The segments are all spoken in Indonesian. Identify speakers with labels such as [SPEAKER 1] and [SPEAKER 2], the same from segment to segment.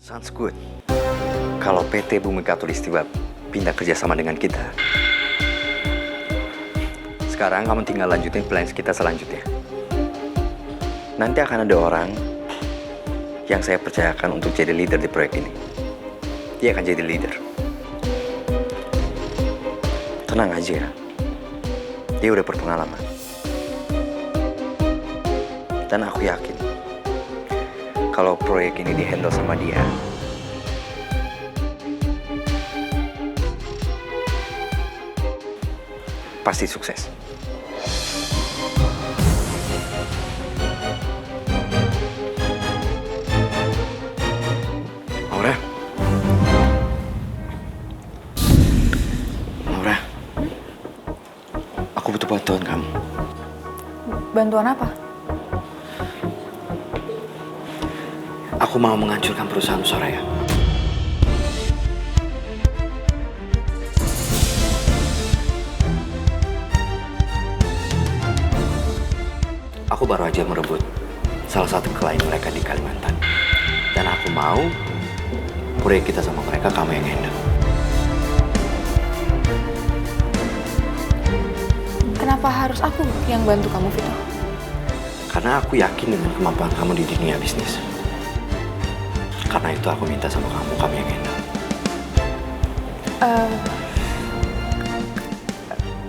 [SPEAKER 1] Sounds good. Kalau PT Bumi Katulistiwa pindah kerjasama dengan kita, sekarang kamu tinggal lanjutin plan kita selanjutnya. Nanti akan ada orang yang saya percayakan untuk jadi leader di proyek ini. Dia akan jadi leader. Tenang aja ya. Dia udah berpengalaman. Dan aku yakin kalau proyek ini dihandle sama dia, pasti sukses. Maura. Maura. Aku butuh bantuan kamu.
[SPEAKER 2] Bantuan apa?
[SPEAKER 1] Aku mau menghancurkan perusahaan Soraya. Aku baru aja merebut salah satu klien mereka di Kalimantan. Dan aku mau proyek kita sama mereka kamu yang handle.
[SPEAKER 2] Kenapa harus aku yang bantu kamu, Vito?
[SPEAKER 1] Karena aku yakin dengan kemampuan kamu di dunia bisnis. Karena itu aku minta sama kamu yang handle.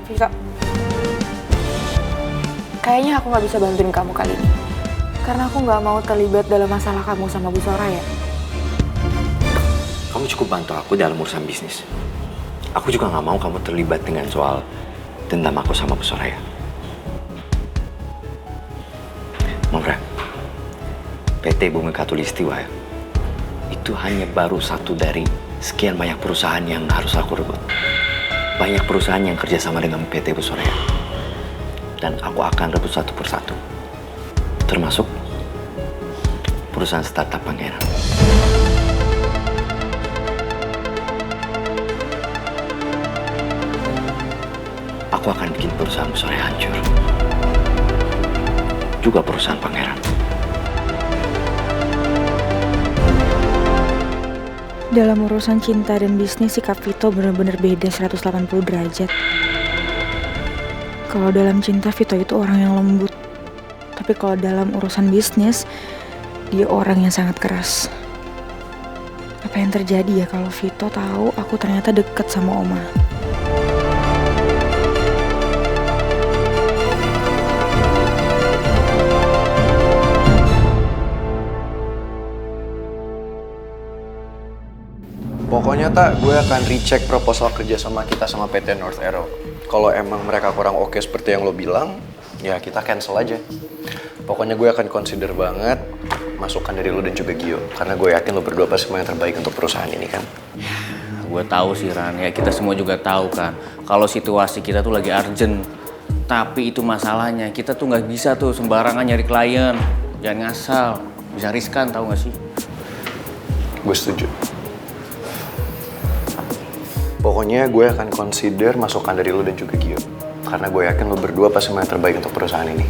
[SPEAKER 2] Vito, kayaknya aku nggak bisa bantuin kamu kali ini. Karena aku nggak mau terlibat dalam masalah kamu sama Bu Soraya.
[SPEAKER 1] Kamu cukup bantu aku dalam urusan bisnis. Aku juga nggak mau kamu terlibat dengan soal dendam aku sama Bu Soraya. Maura, PT Bumi Katulistiwa itu hanya baru satu dari sekian banyak perusahaan yang harus aku rebut. Banyak perusahaan yang kerjasama dengan PT Bu Soraya. Dan aku akan rebut satu persatu. Termasuk perusahaan startup Pangeran. Aku akan bikin perusahaan Bu Soraya hancur. Juga perusahaan Pangeran.
[SPEAKER 2] Dalam urusan cinta dan bisnis, sikap Vito benar-benar beda 180 derajat. Kalau dalam cinta, Vito itu orang yang lembut. Tapi kalau dalam urusan bisnis, dia orang yang sangat keras. Apa yang terjadi ya kalau Vito tahu aku ternyata deket sama Oma?
[SPEAKER 3] Pokoknya tak, gue akan recheck proposal kerja sama kita sama PT North Arrow. Kalau emang mereka kurang oke seperti yang lo bilang, ya kita cancel aja. Pokoknya gue akan consider banget masukan dari lo dan juga Gio. Karena gue yakin lo berdua pasti yang terbaik untuk perusahaan ini kan.
[SPEAKER 4] Gue tahu sih Ran, ya kita semua juga tahu kan. Kalau situasi kita tuh lagi urgent. Tapi itu masalahnya, kita tuh nggak bisa tuh sembarangan nyari klien. Jangan ngasal, bisa riskan tahu nggak sih?
[SPEAKER 3] Gue setuju. Pokoknya gue akan consider masukan dari lo dan juga Gio. Karena gue yakin lo berdua pasti yang terbaik untuk perusahaan ini.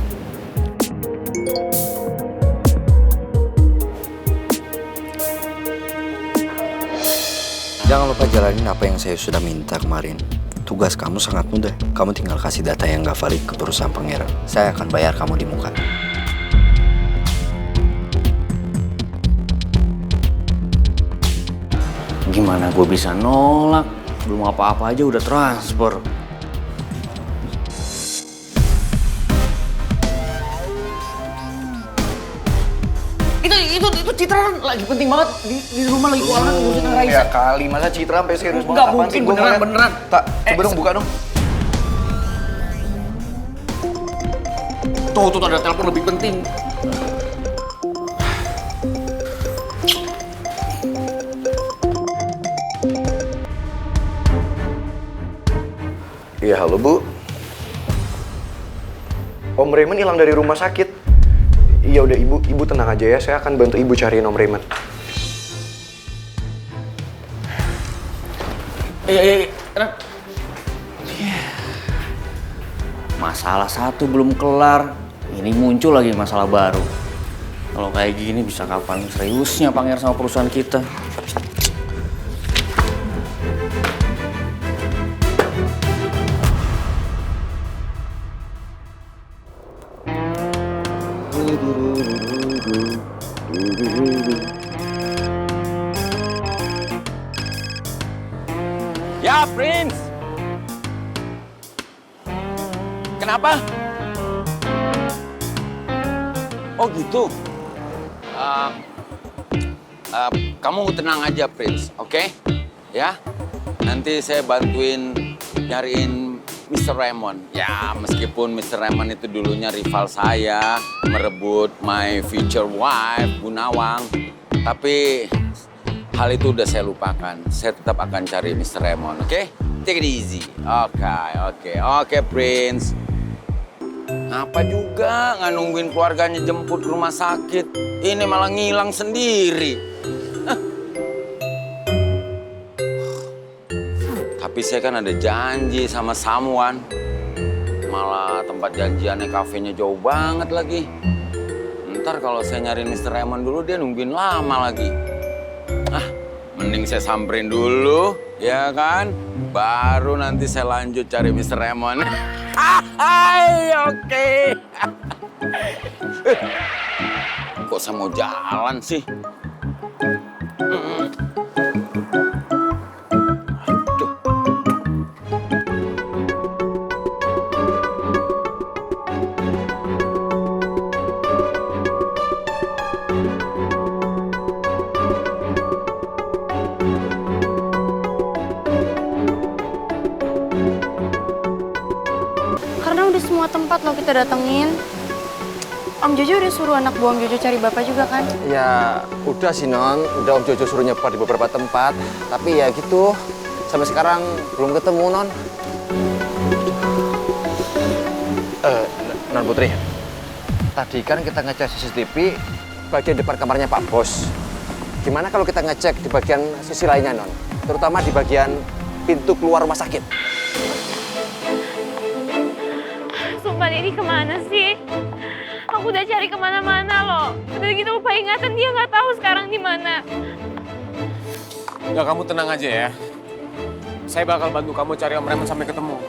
[SPEAKER 1] Jangan lupa jalanin apa yang saya sudah minta kemarin. Tugas kamu sangat mudah. Kamu tinggal kasih data yang gak valid ke perusahaan Pangeran. Saya akan bayar kamu di muka.
[SPEAKER 4] Gimana gue bisa nolak? Belum apa-apa aja udah transfer. Itu Citra lagi penting banget di rumah lagi keuangan ngurusin Raisa.
[SPEAKER 3] Ya kali, masa Citra sampai serius banget?
[SPEAKER 4] Nggak mungkin, beneran.
[SPEAKER 3] Tak, coba dong buka dong.
[SPEAKER 4] Tuh ada telepon lebih penting.
[SPEAKER 3] Iya, halo Bu. Om Raymond hilang dari rumah sakit. Iya udah ibu tenang aja ya, saya akan bantu ibu cariin Om Raymond.
[SPEAKER 4] Iya. Masalah satu belum kelar, ini muncul lagi masalah baru. Kalau kayak gini bisa kapan seriusnya Pangeran sama perusahaan kita?
[SPEAKER 5] Ya, Prince. Kenapa? Oh gitu. Kamu tenang aja, Prince, oke? Ya. Nanti saya bantuin nyariin Mr. Raymond. Ya, meskipun Mr. Raymond itu dulunya rival saya, merebut my future wife, Bu Nawang. Tapi hal itu udah saya lupakan. Saya tetap akan cari Mr. Raymond, oke? Take it easy. Oke, Prince. Ngapa juga nggak nungguin keluarganya jemput ke rumah sakit? Ini malah ngilang sendiri. Hah. Tapi saya kan ada janji sama Samuan. Malah tempat janjiannya kafenya jauh banget lagi. Ntar kalau saya nyariin Mr. Raymond dulu, dia nungguin lama lagi. Mending saya samperin dulu, ya kan? Baru nanti saya lanjut cari Mr. Raymond. Oke. Kok saya mau jalan sih? Aduh.
[SPEAKER 6] Karena udah semua tempat lo kita datengin. Om Jojo udah suruh anak buah Om Jojo cari bapak juga kan?
[SPEAKER 7] Ya udah sih Non, udah Om Jojo suruh nyebar di beberapa tempat. Tapi ya gitu, sampai sekarang belum ketemu Non. Non Putri, tadi kan kita ngecek CCTV bagian depan kamarnya Pak Bos. Gimana kalau kita ngecek di bagian sisi lainnya Non? Terutama di bagian pintu keluar rumah sakit.
[SPEAKER 8] Sumpah ini kemana sih? Aku udah cari kemana-mana loh. Udah gitu lupa ingatan, dia nggak tahu sekarang di mana.
[SPEAKER 9] Ya kamu tenang aja ya. Saya bakal bantu kamu cari Om Raymond sampai ketemu.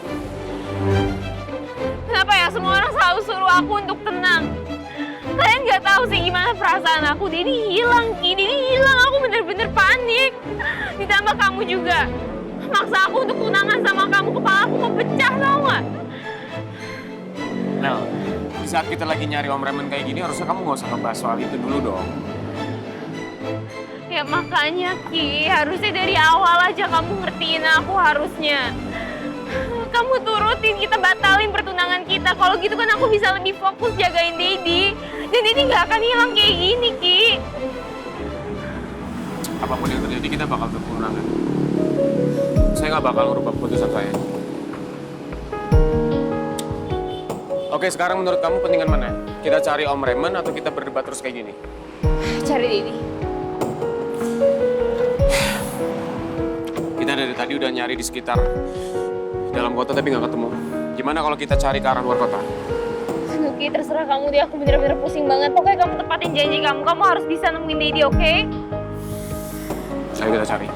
[SPEAKER 8] Kenapa ya semua orang selalu suruh aku untuk tenang? Kalian nggak tahu sih gimana perasaan aku. Dedi hilang, Ki. Dedi hilang. Aku bener-bener panik. Ditambah kamu juga. Maksa aku untuk tunangan sama kamu. Kepala aku mau pecah, tau nggak?
[SPEAKER 9] Nel, di saat kita lagi nyari Om Raymond kayak gini, harusnya kamu nggak usah ngebahas soal itu dulu dong.
[SPEAKER 8] Ya makanya, Ki. Harusnya dari awal aja kamu ngertiin aku harusnya. Kamu turutin, kita batalin pertunangan kita. Kalau gitu kan aku bisa lebih fokus jagain Dedi. Dan Dedi nggak akan hilang kayak gini, Ki.
[SPEAKER 9] Apapun yang terjadi, kita bakal bertunangan. Saya nggak bakal ngerubah keputusan saya. Oke, sekarang menurut kamu pentingan mana? Kita cari Om Raymond atau kita berdebat terus kayak gini?
[SPEAKER 8] Cari Dedi.
[SPEAKER 9] Kita dari tadi udah nyari di sekitar dalam kota tapi nggak ketemu. Gimana kalau kita cari ke arah luar kota?
[SPEAKER 8] Oke, terserah kamu deh. Aku bener-bener pusing banget. Pokoknya kamu tepatin janji kamu. Kamu harus bisa nemuin Dedi, oke?
[SPEAKER 9] Ayo kita cari.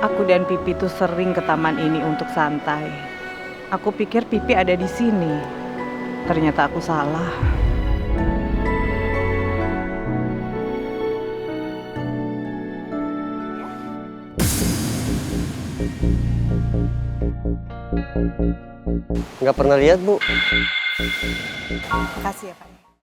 [SPEAKER 10] Aku dan Pipi tuh sering ke taman ini untuk santai. Aku pikir Pipi ada di sini. Ternyata aku salah.
[SPEAKER 7] Nggak pernah lihat Bu.
[SPEAKER 10] Makasih ya Pak.